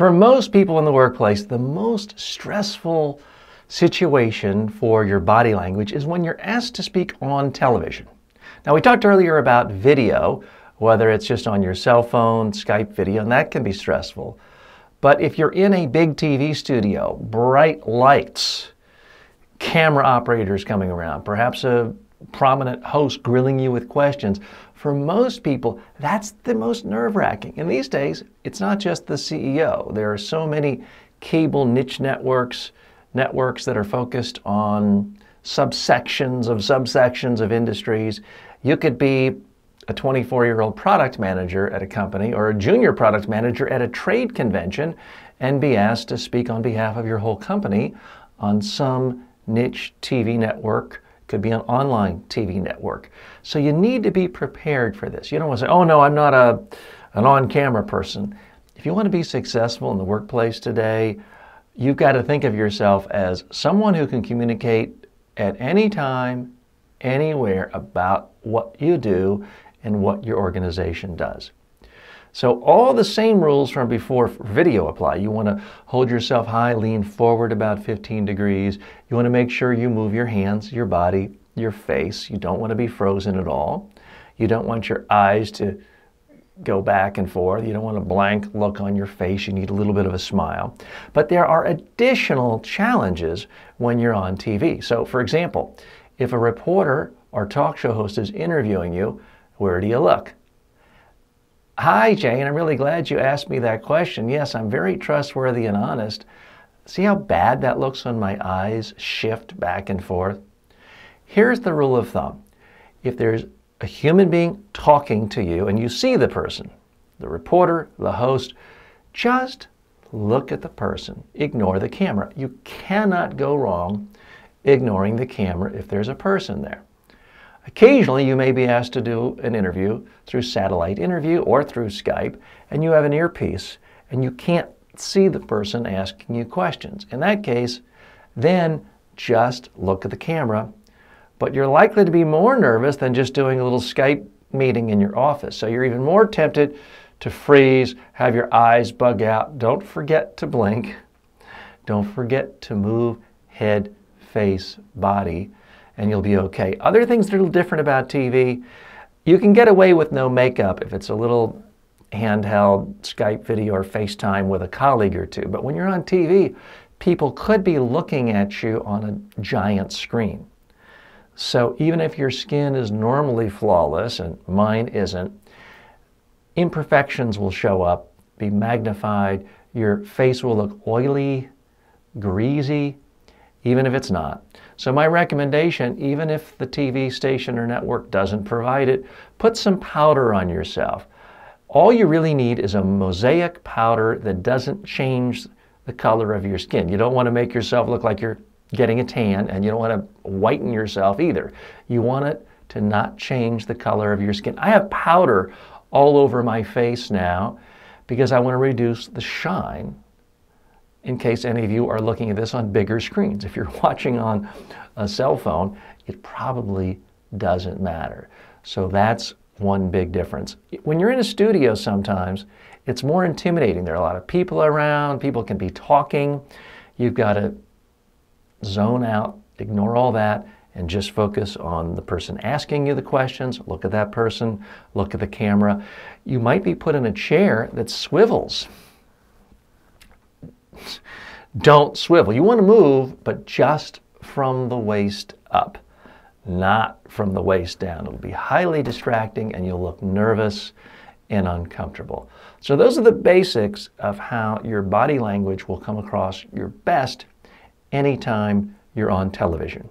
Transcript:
For most people in the workplace, the most stressful situation for your body language is when you're asked to speak on television. Now, we talked earlier about video, whether it's just on your cell phone, Skype video, and that can be stressful. But if you're in a big TV studio, bright lights, camera operators coming around, perhaps a prominent host grilling you with questions, for most people, that's the most nerve-wracking. And these days, it's not just the CEO. There are so many cable niche networks that are focused on subsections of industries. You could be a 24-year-old product manager at a company or a junior product manager at a trade convention and be asked to speak on behalf of your whole company on some niche TV network. Could be an online TV network. So you need to be prepared for this. You don't want to say, oh no, I'm not an on-camera person. If you want to be successful in the workplace today, you've got to think of yourself as someone who can communicate at any time, anywhere about what you do and what your organization does. So all the same rules from before for video apply. You want to hold yourself high, lean forward about 15 degrees. You want to make sure you move your hands, your body, your face. You don't want to be frozen at all. You don't want your eyes to go back and forth. You don't want a blank look on your face. You need a little bit of a smile. But there are additional challenges when you're on TV. So for example, if a reporter or talk show host is interviewing you, where do you look? Hi, Jane, I'm really glad you asked me that question. Yes, I'm very trustworthy and honest. See how bad that looks when my eyes shift back and forth? Here's the rule of thumb. If there's a human being talking to you and you see the person, the reporter, the host, just look at the person. Ignore the camera. You cannot go wrong ignoring the camera if there's a person there. Occasionally, you may be asked to do an interview through satellite interview or through Skype, and you have an earpiece, and you can't see the person asking you questions. In that case, then just look at the camera, but you're likely to be more nervous than just doing a little Skype meeting in your office. So you're even more tempted to freeze, have your eyes bug out. Don't forget to blink. Don't forget to move head, face, body, and you'll be okay. Other things that are a little different about TV, you can get away with no makeup if it's a little handheld Skype video or FaceTime with a colleague or two. But when you're on TV, people could be looking at you on a giant screen. So even if your skin is normally flawless, and mine isn't, imperfections will show up, be magnified, your face will look oily, greasy, even if it's not. So my recommendation, even if the TV station or network doesn't provide it, put some powder on yourself. All you really need is a mosaic powder that doesn't change the color of your skin. You don't want to make yourself look like you're getting a tan, and you don't want to whiten yourself either. You want it to not change the color of your skin. I have powder all over my face now because I want to reduce the shine in case any of you are looking at this on bigger screens. If you're watching on a cell phone, it probably doesn't matter. So that's one big difference. When you're in a studio sometimes, it's more intimidating. There are a lot of people around, people can be talking. You've got to zone out, ignore all that, and just focus on the person asking you the questions. Look at that person, look at the camera. You might be put in a chair that swivels. Don't swivel. You want to move, but just from the waist up, not from the waist down. It'll be highly distracting and you'll look nervous and uncomfortable. So those are the basics of how your body language will come across your best anytime you're on television.